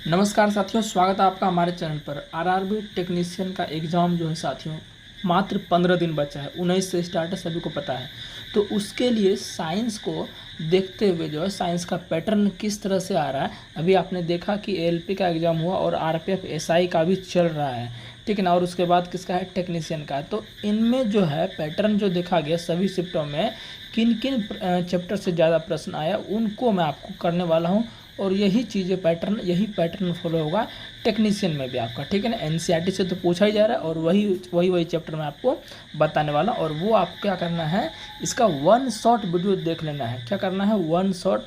नमस्कार साथियों, स्वागत है आपका हमारे चैनल पर। आरआरबी टेक्नीशियन का एग्ज़ाम जो है साथियों, मात्र 15 दिन बचा है। 19 से स्टार्ट है, सभी को पता है। तो उसके लिए साइंस को देखते हुए जो है साइंस का पैटर्न किस तरह से आ रहा है, अभी आपने देखा कि एएलपी का एग्ज़ाम हुआ और आरपीएफ एसआई का भी चल रहा है, ठीक है ना। और उसके बाद किसका है, टेक्नीशियन का। तो इनमें जो है पैटर्न जो देखा गया सभी शिफ्टों में किन किन चैप्टर से ज़्यादा प्रश्न आया उनको मैं आपको करने वाला हूँ। और यही चीज़ें यही पैटर्न फॉलो होगा टेक्नीशियन में भी आपका, ठीक है ना। एनसीईआरटी से तो पूछा ही जा रहा है और वही चैप्टर मैं आपको बताने वाला। और वो आपको क्या करना है, इसका वन शॉट वीडियो देख लेना है। क्या करना है, वन शॉट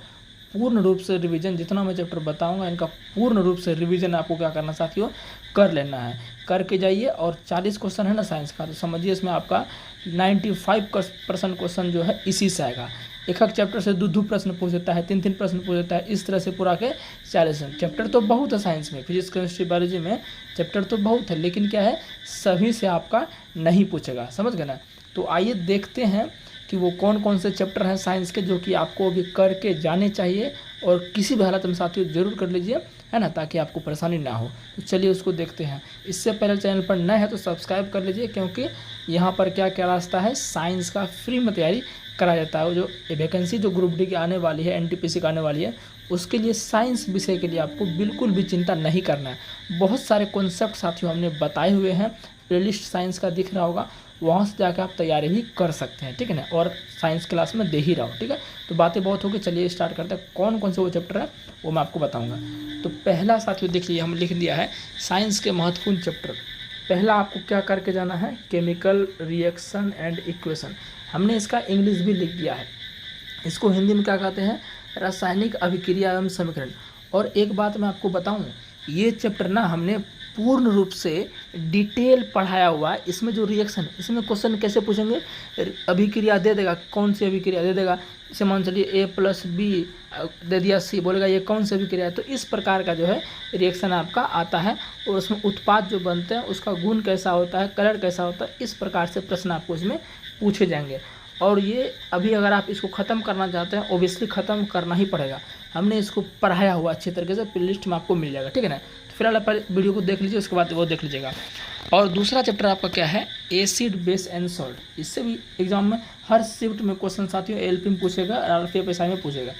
पूर्ण रूप से रिवीजन, जितना मैं चैप्टर बताऊंगा इनका पूर्ण रूप से रिवीजन आपको क्या करना साथियों, कर लेना है। करके जाइए। और 40 क्वेश्चन है ना साइंस का, तो समझिए इसमें आपका 95% क्वेश्चन जो है इसी से आएगा। एक चैप्टर से दो प्रश्न पूछ देता है, तीन प्रश्न पूछ देता है, इस तरह से पूरा के 40 चैप्टर तो बहुत है साइंस में, फिजिक्स केमिस्ट्री बायोलॉजी में चैप्टर तो बहुत है, लेकिन क्या है सभी से आपका नहीं पूछेगा, समझ गए ना। तो आइए देखते हैं कि वो कौन कौन से चैप्टर हैं साइंस के जो कि आपको अभी करके जाने चाहिए। और किसी भी हालत में साथियों जरूर कर लीजिए, है ना, ताकि आपको परेशानी ना हो। तो चलिए उसको देखते हैं। इससे पहले चैनल पर नए हैं तो सब्सक्राइब कर लीजिए, क्योंकि यहाँ पर क्या क्या रास्ता है, साइंस का फ्री में तैयारी कराया जाता है। जो वैकेंसी जो ग्रुप डी की आने वाली है, एनटीपीसी की आने वाली है, उसके लिए साइंस विषय के लिए आपको बिल्कुल भी चिंता नहीं करना है। बहुत सारे कॉन्सेप्ट साथियों हमने बताए हुए हैं, प्लेलिस्ट साइंस का दिख रहा होगा, वहाँ से जाकर आप तैयारी भी कर सकते हैं, ठीक है ना। और साइंस क्लास में दे ही रहा हूँ, ठीक है। तो बातें बहुत होगी, चलिए स्टार्ट करते हैं। कौन कौन से वो चैप्टर है वो मैं आपको बताऊँगा। तो पहला साथियों देख लीजिए, हम लिख दिया है साइंस के महत्वपूर्ण चैप्टर। पहला आपको क्या करके जाना है, केमिकल रिएक्शन एंड इक्वेशन। हमने इसका इंग्लिश भी लिख दिया है, इसको हिंदी में क्या कहते हैं, रासायनिक अभिक्रिया एवं समीकरण। और एक बात मैं आपको बताऊं, ये चैप्टर ना हमने पूर्ण रूप से डिटेल पढ़ाया हुआ है। इसमें जो रिएक्शन, इसमें क्वेश्चन कैसे पूछेंगे, अभिक्रिया दे देगा, कौन सी अभिक्रिया दे देगा, जैसे मान चलिए A+B दे दिया, C बोलेगा ये कौन सी अभिक्रिया है। तो इस प्रकार का जो है रिएक्शन आपका आता है, और उसमें उत्पाद जो बनते हैं उसका गुण कैसा होता है, कलर कैसा होता है, इस प्रकार से प्रश्न आपको इसमें पूछे जाएंगे। और ये अभी अगर आप इसको ख़त्म करना चाहते हैं, ओबियसली ख़त्म करना ही पड़ेगा। हमने इसको पढ़ाया हुआ अच्छी तरीके से, प्लेलिस्ट में आपको मिल जाएगा, ठीक है ना। तो फिलहाल आप वीडियो को देख लीजिए, उसके बाद वो देख लीजिएगा। और दूसरा चैप्टर आपका क्या है, एसिड बेस एंड सॉल्ट। इससे भी एग्जाम में हर शिफ्ट में क्वेश्चन साथियों एएलपी में पूछेगा, आरपीएफ एसआई में पूछेगा।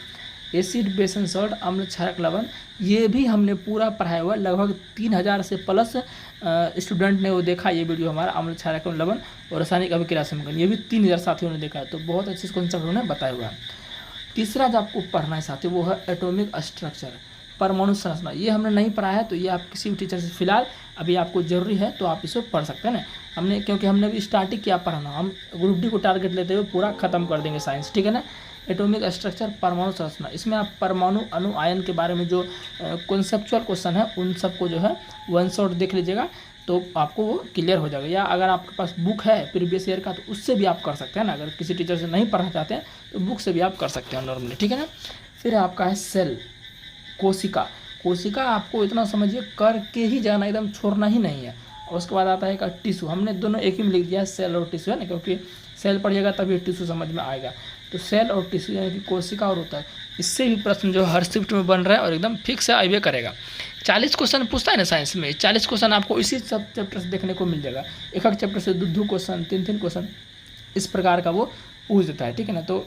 एसिड बेस एंड सॉल्ट, अम्ल क्षारक लवण, ये भी हमने पूरा पढ़ाया हुआ। लगभग 3000 से प्लस स्टूडेंट ने वो देखा ये वीडियो हमारा, अम्ल क्षारक लवण और रासायनिक अभिक्रिया समीकरण, ये भी 3000 साथियों ने देखा है। तो बहुत अच्छे कॉन्सेप्ट उन्होंने बताया हुआ है। तीसरा जो आपको पढ़ना है साथियों वो है एटॉमिक स्ट्रक्चर, परमाणु संरचना। ये हमने नहीं पढ़ा है, तो ये आप किसी भी टीचर से फिलहाल अभी आपको जरूरी है तो आप इसे पढ़ सकते हैं ना। क्योंकि हमने भी स्टार्ट ही किया पढ़ाना, हम ग्रुप डी को टारगेट लेते हुए पूरा खत्म कर देंगे साइंस, ठीक है ना। एटॉमिक स्ट्रक्चर, परमाणु संरचना, इसमें आप परमाणु अणु आयन के बारे में जो कॉन्सेप्चुअल क्वेश्चन है उन सबको जो है वन शॉट देख लीजिएगा, तो आपको वो क्लियर हो जाएगा। या अगर आपके पास बुक है प्रीवियस ईयर का तो उससे भी आप कर सकते हैं ना। अगर किसी टीचर से नहीं पढ़ना चाहते हैं तो बुक से भी आप कर सकते हैं नॉर्मली, ठीक है ना। फिर आपका है सेल, कोशिका। कोशिका आपको इतना समझिए करके ही जाना, एकदम छोड़ना ही नहीं है। और उसके बाद आता है का टिश्यू, हमने दोनों एक ही में लिख दिया है, सेल और टिश्यू, है ना, क्योंकि सेल पढ़िएगा तभी टिश्यू समझ में आएगा। तो सेल और टिश्यू यानी कि कोशिका और होता है, इससे भी प्रश्न जो हर शिफ्ट में बन रहा है और एकदम फिक्स है, आइए करेगा। 40 क्वेश्चन पूछता है ना साइंस में, 40 क्वेश्चन आपको इसी सब चैप्टर से देखने को मिल जाएगा। एक चैप्टर से दो क्वेश्चन, तीन क्वेश्चन, इस प्रकार का वो पूछ देता है, ठीक है ना। तो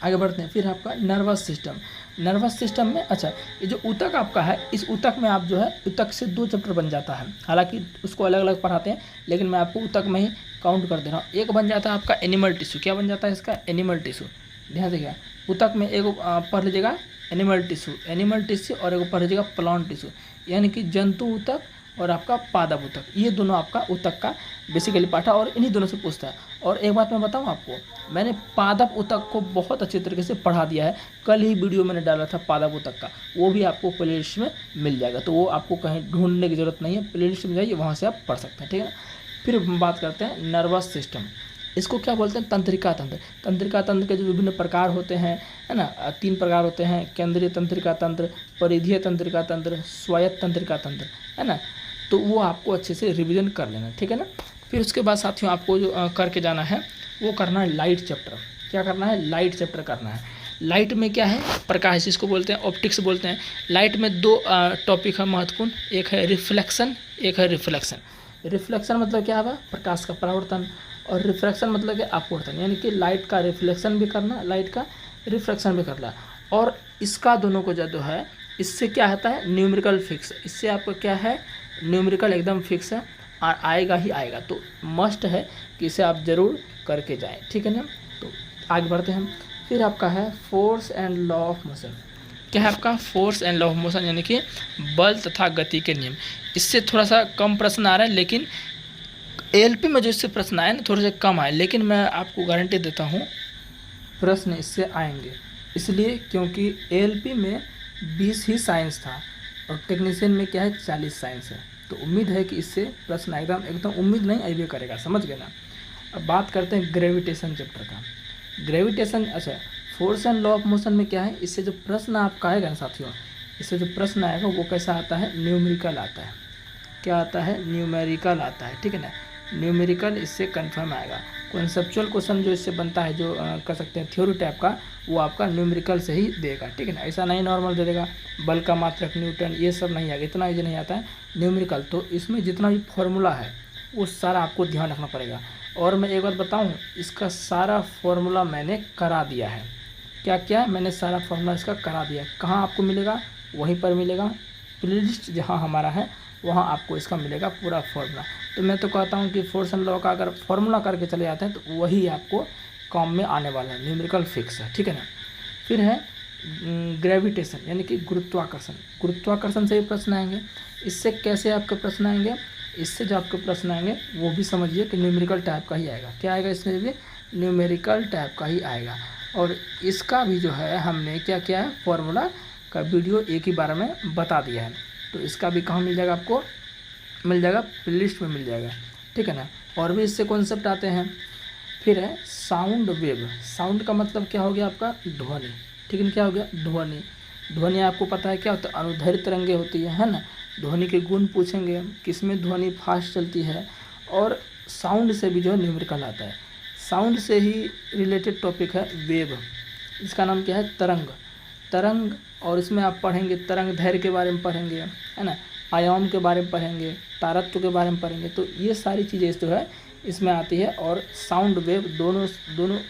आगे बढ़ते हैं। फिर आपका नर्वस सिस्टम। नर्वस सिस्टम में अच्छा, ये जो ऊतक आपका है, इस ऊतक में आप जो है ऊतक से 2 चैप्टर बन जाता है। हालांकि उसको अलग अलग पढ़ाते हैं, लेकिन मैं आपको ऊतक में ही काउंट कर दे रहा हूँ। एक बन जाता है आपका एनिमल टिश्यू। क्या बन जाता है इसका, एनिमल टिश्यू। ध्यान देखिएगा, ऊतक में एक पढ़ लीजिएगा एनिमल टिश्यू और एक पढ़ लीजिएगा प्लांट टिश्यू, यानी कि जंतु ऊतक और आपका पादप ऊतक, ये दोनों आपका ऊतक का बेसिकली पार्ट है और इन्हीं दोनों से पूछता है। और एक बात मैं बताऊं आपको, मैंने पादप ऊतक को बहुत अच्छे तरीके से पढ़ा दिया है, कल ही वीडियो मैंने डाला था पादप ऊतक का, वो भी आपको प्लेलिस्ट में मिल जाएगा। तो वो आपको कहीं ढूंढने की जरूरत नहीं है, प्लेलिस्ट में जाइए, वहाँ से आप पढ़ सकते हैं, ठीक है। फिर हम बात करते हैं नर्वस सिस्टम। इसको क्या बोलते हैं, तंत्रिका तंत्र। तंत्रिका तंत्र के जो विभिन्न प्रकार होते हैं, है ना, 3 प्रकार होते हैं, केंद्रीय तंत्रिका तंत्र, परिधीय तंत्रिका तंत्र, स्वायत्त तंत्रिका तंत्र, है ना। तो वो आपको अच्छे से रिवीजन कर लेना, ठीक है ना। फिर उसके बाद साथियों आपको जो करके जाना है वो करना है लाइट चैप्टर। क्या करना है, लाइट चैप्टर करना है। लाइट में क्या है, प्रकाश, इसको बोलते हैं ऑप्टिक्स बोलते हैं। लाइट में दो टॉपिक है महत्वपूर्ण, एक है रिफ्लेक्शन, एक है रिफ्लेक्शन। रिफ्लेक्शन मतलब क्या है, प्रकाश का परावर्तन, और रिफ्रैक्शन मतलब कि अपवर्तन, यानी कि लाइट का रिफ्लेक्शन भी करना, लाइट का रिफ्रैक्शन भी करना। और इसका दोनों को जो है इससे क्या होता है, न्यूमेरिकल फिक्स, इससे आपको क्या है, न्यूमेरिकल एकदम फिक्स है और आएगा ही आएगा। तो मस्ट है कि इसे आप ज़रूर करके जाएं, ठीक है ना। तो आगे बढ़ते हैं हम। फिर आपका है force and law of motion. क्या है आपका, force and law of motion, यानी कि बल तथा गति के नियम। इससे थोड़ा सा कम प्रश्न आ रहा है, लेकिन एएलपी में जो इससे प्रश्न आए ना थोड़े से कम आए, लेकिन मैं आपको गारंटी देता हूँ प्रश्न इससे आएंगे। इसलिए क्योंकि एएलपी में 20 ही साइंस था और टेक्नीशियन में क्या है 40 साइंस है। तो उम्मीद है कि इससे प्रश्न एकदम उम्मीद नहीं आइए करेगा, समझ गए ना। अब बात करते हैं ग्रेविटेशन चैप्टर का। ग्रेविटेशन, अच्छा, force and law of motion में क्या है, इससे जो प्रश्न आपका आएगा ना साथियों, इससे जो प्रश्न आएगा वो कैसा आता है, न्यूमेरिकल आता है। क्या आता है, न्यूमेरिकल आता है, ठीक है ना। न्यूमेरिकल इससे कंफर्म आएगा। कॉन्सेप्चुअल क्वेश्चन जो इससे बनता है, जो कर सकते हैं थ्योरी टाइप का, वो आपका न्यूमेरिकल से ही देगा, ठीक है ना। ऐसा नहीं नॉर्मल दे देगा, बल का मात्रक, न्यूटन, ये सब नहीं आएगा, इतना ईजी नहीं आता है न्यूमेरिकल। तो इसमें जितना भी फॉर्मूला है वो सारा आपको ध्यान रखना पड़ेगा। और मैं एक बात बताऊँ, इसका सारा फॉर्मूला मैंने करा दिया है। क्या क्या, मैंने सारा फॉर्मूला इसका करा दिया है। कहाँ आपको मिलेगा, वहीं पर मिलेगा, प्लेलिस्ट जहाँ हमारा है वहाँ आपको इसका मिलेगा पूरा फॉर्मूला। तो मैं तो कहता हूँ कि फोर्स एंड लॉ का अगर फॉर्मूला करके चले जाते हैं तो वही आपको काम में आने वाला है, न्यूमेरिकल फिक्स है, ठीक है ना। फिर है ग्रेविटेशन, यानी कि गुरुत्वाकर्षण। गुरुत्वाकर्षण से भी प्रश्न आएंगे। इससे कैसे आपके प्रश्न आएंगे, इससे जो आपके प्रश्न आएंगे वो भी समझिए कि न्यूमेरिकल टाइप का ही आएगा। क्या आएगा, इसमें भी न्यूमेरिकल टाइप का ही आएगा। और इसका भी जो है हमने क्या किया है, फॉर्मूला का वीडियो एक ही बार में बता दिया है। तो इसका भी कहाँ मिल जाएगा, आपको मिल जाएगा, प्लेलिस्ट में मिल जाएगा, ठीक है ना। और भी इससे कॉन्सेप्ट आते हैं। फिर है साउंड वेव। साउंड का मतलब क्या हो गया आपका, ध्वनि, ठीक है। क्या हो गया, ध्वनि। ध्वनि आपको पता है क्या होता है, अनुदैर्घ्य तरंगे होती है ना। ध्वनि के गुण पूछेंगे, किसमें ध्वनि फास्ट चलती है। और साउंड से भी जो है न्यूमेरिकल आता है। साउंड से ही रिलेटेड टॉपिक है वेव, इसका नाम क्या है, तरंग। तरंग, और इसमें आप पढ़ेंगे तरंग दैर्घ्य के बारे में पढ़ेंगे, है ना, आयाम के बारे में पढ़ेंगे, तारत्व के बारे में पढ़ेंगे। तो ये सारी चीज़ें जो है इसमें आती है। और साउंड वेव, दोनों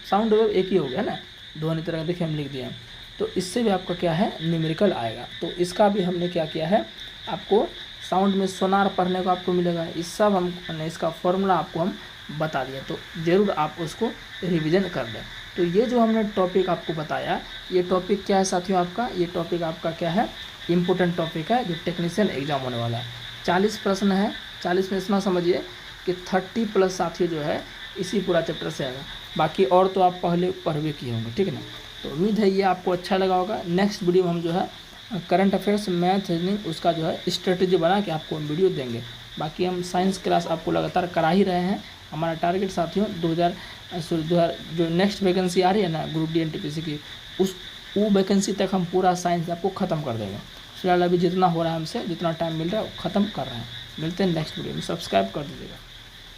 साउंड वेव एक ही हो गया ना, ध्वनि तरंग, देखिए हम लिख दिए। तो इससे भी आपका क्या है, न्यूमेरिकल आएगा। तो इसका भी हमने क्या किया है, आपको साउंड में सोनार पढ़ने को आपको मिलेगा। इस सब हमने इसका फॉर्मूला आपको हम बता दिया, तो ज़रूर आप उसको रिवीजन कर लें। तो ये जो हमने टॉपिक आपको बताया, ये टॉपिक क्या है साथियों आपका, ये टॉपिक आपका क्या है, इम्पोर्टेंट टॉपिक है जो टेक्नीशियन एग्जाम होने वाला है। 40 प्रश्न है, 40 में इतना समझिए कि 30+ साथियों जो है इसी पूरा चैप्टर से आएगा। बाकी और तो आप पहले पढ़वे किए होंगे, ठीक है ना। तो उम्मीद है ये आपको अच्छा लगा होगा। नेक्स्ट वीडियो में हम जो है करंट अफेयर्स, मैथ, रीजनिंग, उसका जो है स्ट्रेटेजी बना के आपको हम वीडियो देंगे। बाकी हम साइंस क्लास आपको लगातार करा ही रहे हैं। हमारा टारगेट साथियों 2000 जो नेक्स्ट वैकेंसी आ रही है ना ग्रुप डी एनटीपीसी की, वो वैकेंसी तक हम पूरा साइंस आपको ख़त्म कर देंगे। फिलहाल अभी जितना हो रहा है हमसे, जितना टाइम मिल रहा है वो ख़त्म कर रहे हैं। मिलते हैं नेक्स्ट वीडियो में, सब्सक्राइब कर दीजिएगा।